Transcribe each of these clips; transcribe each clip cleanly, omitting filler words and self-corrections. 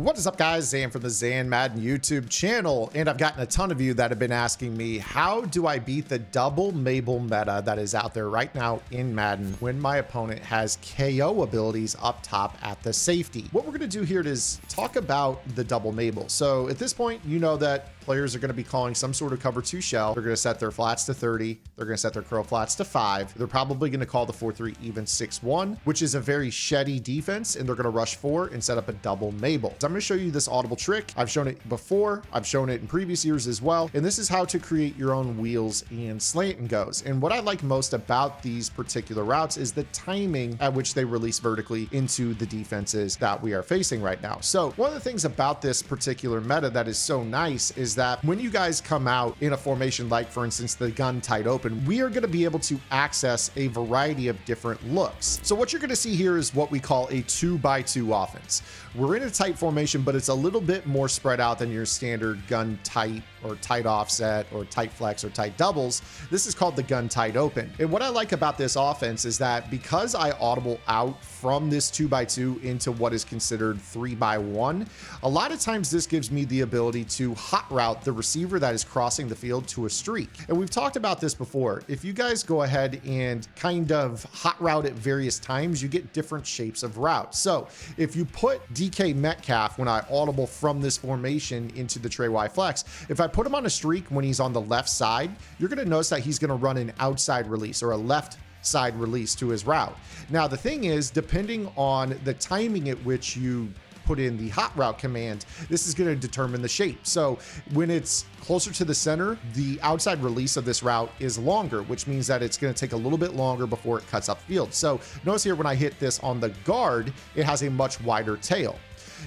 What is up, guys? Zan from the Zan Madden YouTube channel, and I've gotten a ton of you that have been asking me, how do I beat the double Mabel meta that is out there right now in Madden when my opponent has KO abilities up top at the safety? What we're going to do here is talk about the double Mabel. So at this point, you know that players are going to be calling some sort of cover 2 shell. They're going to set their flats to 30. They're going to set their curl flats to 5. They're probably going to call the 4-3 even 6-1, which is a very sheddy defense, and they're going to rush 4 and set up a double Mabel. So I'm going to show you this audible trick. I've shown it before. I've shown it in previous years as well. And this is how to create your own wheels and slant and goes. And what I like most about these particular routes is the timing at which they release vertically into the defenses that we are facing right now. So one of the things about this particular meta that is so nice is that when you guys come out in a formation like, for instance, the gun tight open, we are going to be able to access a variety of different looks. So what you're going to see here is what we call a 2x2 offense. We're in a tight formation, but it's a little bit more spread out than your standard gun tight or tight offset or tight flex or tight doubles. This is called the gun tight open. And what I like about this offense is that because I audible out from this 2x2 into what is considered 3x1, a lot of times this gives me the ability to hot route the receiver that is crossing the field to a streak. And we've talked about this before. If you guys go ahead and kind of hot route at various times, you get different shapes of routes. So if you put DK Metcalf, when I audible from this formation into the Trey Y flex, if I put him on a streak when he's on the left side, you're going to notice that he's going to run an outside release or a left side release to his route. Now, the thing is, depending on the timing at which you put in the hot route command, this is going to determine the shape. So when it's closer to the center, the outside release of this route is longer, which means that it's going to take a little bit longer before it cuts up field. So notice here when I hit this on the guard, it has a much wider tail.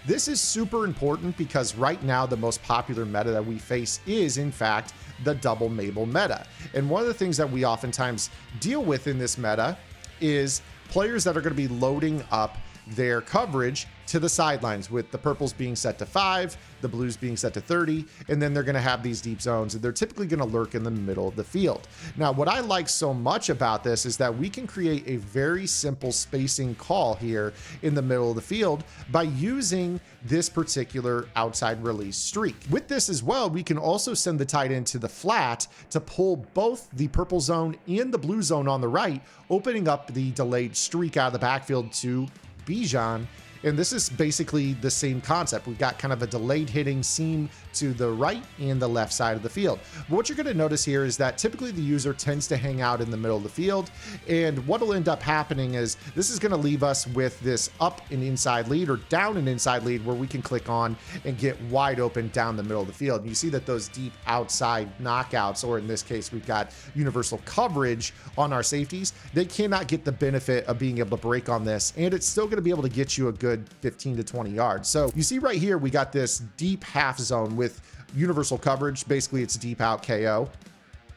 This is super important because right now the most popular meta that we face is, in fact, the double Mabel meta. And one of the things that we oftentimes deal with in this meta is players that are going to be loading up their coverage to the sidelines, with the purples being set to 5, the blues being set to 30, and then they're going to have these deep zones, and they're typically going to lurk in the middle of the field. Now, what I like so much about this is that we can create a very simple spacing call here in the middle of the field by using this particular outside release streak. With this as well, we can also send the tight end to the flat to pull both the purple zone and the blue zone on the right, opening up the delayed streak out of the backfield to Bijan. And this is basically the same concept. We've got kind of a delayed hitting seam to the right and the left side of the field. But what you're going to notice here is that typically the user tends to hang out in the middle of the field. And what will end up happening is this is going to leave us with this up and inside lead or down and inside lead where we can click on and get wide open down the middle of the field. And you see that those deep outside knockouts, or in this case, we've got universal coverage on our safeties. They cannot get the benefit of being able to break on this, and it's still going to be able to get you a good 15 to 20 yards. So you see right here, we got this deep half zone with universal coverage. Basically, it's deep out KO.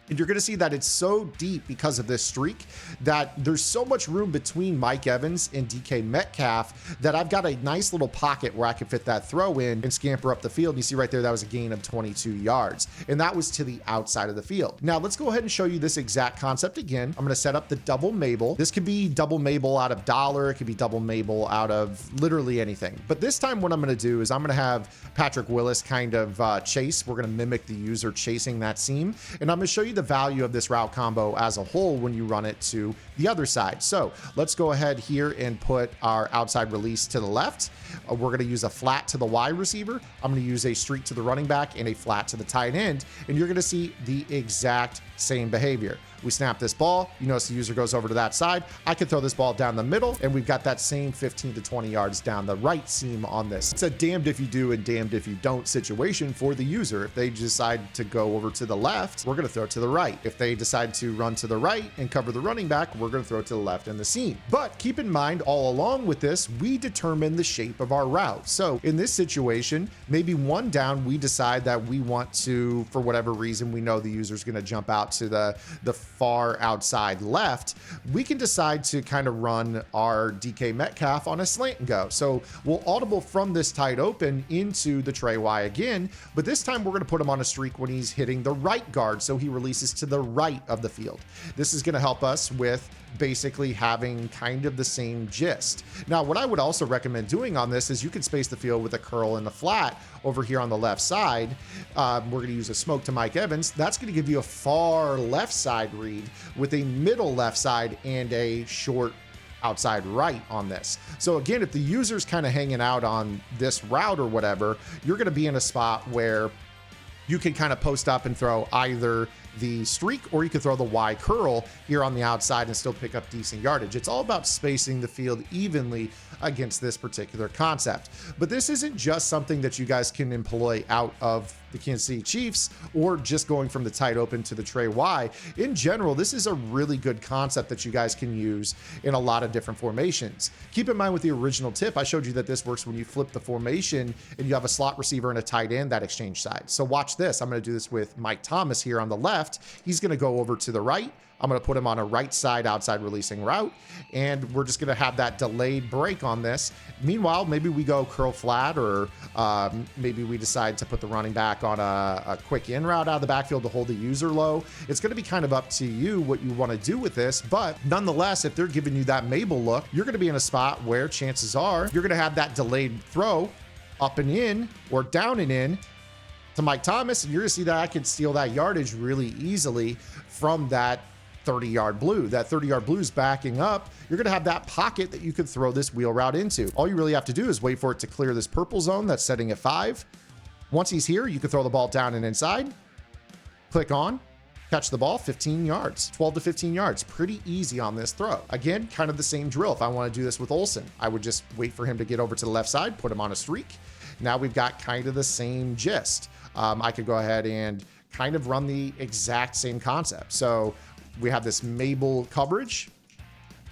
And you're going to see that it's so deep because of this streak that there's so much room between Mike Evans and DK Metcalf that I've got a nice little pocket where I can fit that throw in and scamper up the field. You see right there, that was a gain of 22 yards. And that was to the outside of the field. Now let's go ahead and show you this exact concept again. I'm going to set up the double Mabel. This could be double Mabel out of dollar. It could be double Mabel out of literally anything. But this time what I'm going to do is I'm going to have Patrick Willis kind of chase. We're going to mimic the user chasing that seam. And I'm going to show you the value of this route combo as a whole when you run it to the other side. So let's go ahead here and put our outside release to the left. We're going to use a flat to the Y receiver. I'm going to use a streak to the running back and a flat to the tight end. And you're going to see the exact same behavior. We snap this ball. You notice the user goes over to that side. I can throw this ball down the middle, and we've got that same 15 to 20 yards down the right seam on this. It's a damned if you do and damned if you don't situation for the user. If they decide to go over to the left, we're going to throw it to the right. If they decide to run to the right and cover the running back, we're going to throw it to the left in the seam. But keep in mind, all along with this, we determine the shape of our route. So in this situation, maybe one down, we decide that we want to, for whatever reason, we know the user's going to jump out to the far outside left, we can decide to kind of run our DK Metcalf on a slant and go. So we'll audible from this tight open into the Trey Y again, but this time we're going to put him on a streak when he's hitting the right guard, so he releases to the right of the field. This is going to help us with basically having kind of the same gist. Now, what I would also recommend doing on this is you can space the field with a curl and a flat over here on the left side. We're going to use a smoke to Mike Evans. That's going to give you a far left side read with a middle left side and a short outside right on this. So again, if the user's kind of hanging out on this route or whatever, you're going to be in a spot where you can kind of post up and throw either the streak, or you could throw the Y curl here on the outside and still pick up decent yardage. It's all about spacing the field evenly against this particular concept. But this isn't just something that you guys can employ out of the Kansas City Chiefs or just going from the tight open to the Trey Y. In general, this is a really good concept that you guys can use in a lot of different formations. Keep in mind with the original tip, I showed you that this works when you flip the formation and you have a slot receiver and a tight end that exchange sides. So watch this. I'm going to do this with Mike Thomas here on the left. He's going to go over to the right. I'm going to put him on a right side outside releasing route, and we're just going to have that delayed break on this. Meanwhile, maybe we go curl flat, or maybe we decide to put the running back on a quick in route out of the backfield to hold the user low. It's going to be kind of up to you what you want to do with this, but nonetheless, if they're giving you that Mabel look, you're going to be in a spot where chances are you're going to have that delayed throw up and in or down and in to Mike Thomas, and you're going to see that I can steal that yardage really easily from that 30-yard blue. That 30-yard blue is backing up. You're going to have that pocket that you could throw this wheel route into. All you really have to do is wait for it to clear this purple zone that's setting at 5. Once he's here, you can throw the ball down and inside. Click on, catch the ball, 15 yards, 12 to 15 yards. Pretty easy on this throw. Again, kind of the same drill. If I want to do this with Olsen, I would just wait for him to get over to the left side, put him on a streak. Now we've got kind of the same gist. I could go ahead and kind of run the exact same concept. So we have this Mabel coverage.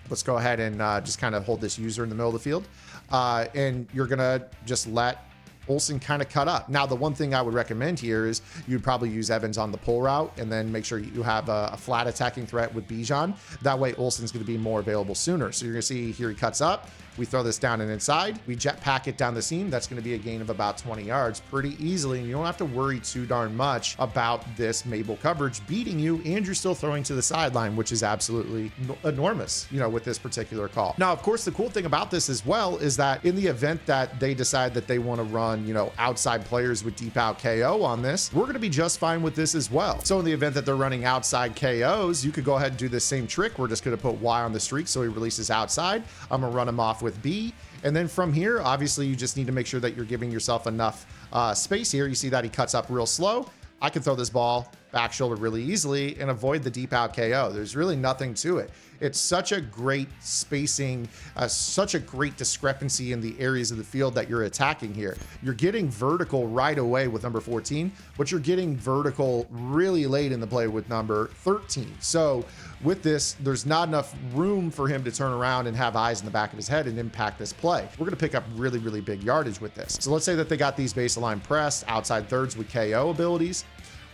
Let's go ahead and just kind of hold this user in the middle of the field. And you're going to just let Olsen kind of cut up. Now, the one thing I would recommend here is you'd probably use Evans on the pull route and then make sure you have a flat attacking threat with Bijan. That way, Olsen's going to be more available sooner. So you're going to see here he cuts up. We throw this down and inside. We jet pack it down the seam. That's going to be a gain of about 20 yards pretty easily. And you don't have to worry too darn much about this Mabel coverage beating you, and you're still throwing to the sideline, which is absolutely enormous, with this particular call. Now, of course, the cool thing about this as well is that in the event that they decide that they want to run, outside players with deep out KO on this, we're going to be just fine with this as well. So in the event that they're running outside KOs, you could go ahead and do the same trick. We're just going to put Y on the streak so he releases outside. I'm going to run him off with B. And then from here, obviously, you just need to make sure that you're giving yourself enough space here. You see that he cuts up real slow. I can throw this ball back shoulder really easily and avoid the deep out KO. There's really nothing to it. It's such a great spacing, such a great discrepancy in the areas of the field that you're attacking here. You're getting vertical right away with number 14, but you're getting vertical really late in the play with number 13. So with this, there's not enough room for him to turn around and have eyes in the back of his head and impact this play. We're going to pick up really, really big yardage with this. So let's say that they got these baseline press outside thirds with KO abilities.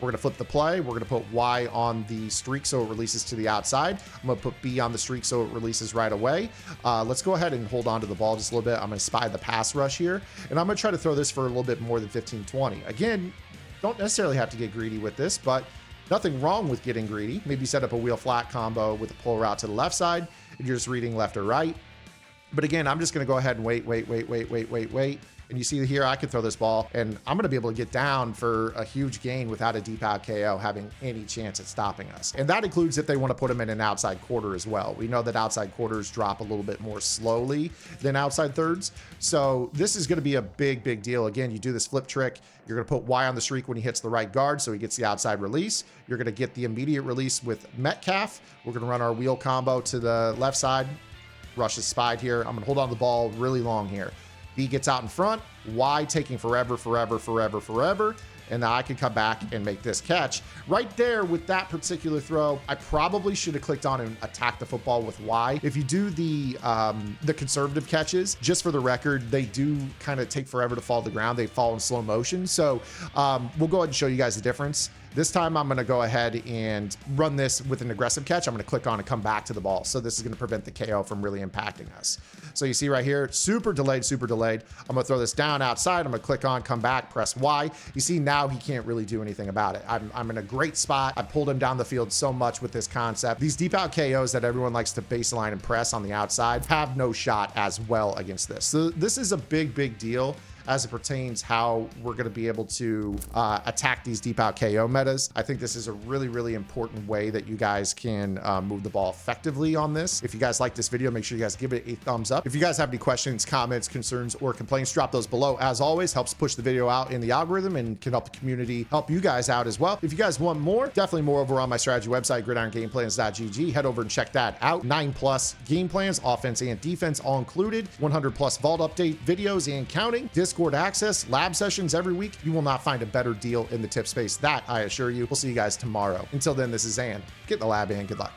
We're going to flip the play. We're going to put Y on the streak so it releases to the outside. I'm going to put B on the streak so it releases right away. Let's go ahead and hold on to the ball just a little bit. I'm going to spy the pass rush here, and I'm going to try to throw this for a little bit more than 15-20. Again, don't necessarily have to get greedy with this, but nothing wrong with getting greedy. Maybe set up a wheel flat combo with a pull route to the left side, and you're just reading left or right. But again, I'm just going to go ahead and wait. And you see here, I could throw this ball, and I'm going to be able to get down for a huge gain without a deep out KO having any chance at stopping us. And that includes if they want to put him in an outside quarter as well. We know that outside quarters drop a little bit more slowly than outside thirds. So this is going to be a big deal. Again, you do this flip trick. You're going to put Y on the streak when he hits the right guard, so he gets the outside release. You're going to get the immediate release with Metcalf. We're going to run our wheel combo to the left side. Rush is spied here. I'm going to hold on to the ball really long here. B gets out in front, Y taking forever. And now I can come back and make this catch. Right there with that particular throw, I probably should have clicked on and attacked the football with Y. If you do the conservative catches, just for the record, they do kind of take forever to fall to the ground. They fall in slow motion. So we'll go ahead and show you guys the difference. This time I'm gonna go ahead and run this with an aggressive catch. I'm gonna click on and come back to the ball. So this is gonna prevent the KO from really impacting us. So you see right here, super delayed, super delayed. I'm gonna throw this down outside. I'm gonna click on, come back, press Y. You see now he can't really do anything about it. I'm in a great spot. I pulled him down the field so much with this concept. These deep out KOs that everyone likes to baseline and press on the outside have no shot as well against this. So this is a big, big deal as it pertains how we're going to be able to attack these deep out KO metas. I think this is a really, really important way that you guys can move the ball effectively on this. If you guys like this video, make sure you guys give it a thumbs up. If you guys have any questions, comments, concerns, or complaints, drop those below. As always, helps push the video out in the algorithm and can help the community help you guys out as well. If you guys want more, definitely more over on my strategy website, gridirongameplans.gg. Head over and check that out. 9+ game plans, offense and defense all included, 100+ vault update videos and counting, Discord access, lab sessions every week. You will not find a better deal in the tip space. That I assure you. We'll see you guys tomorrow. Until then, this is Zan. Get in the lab and good luck.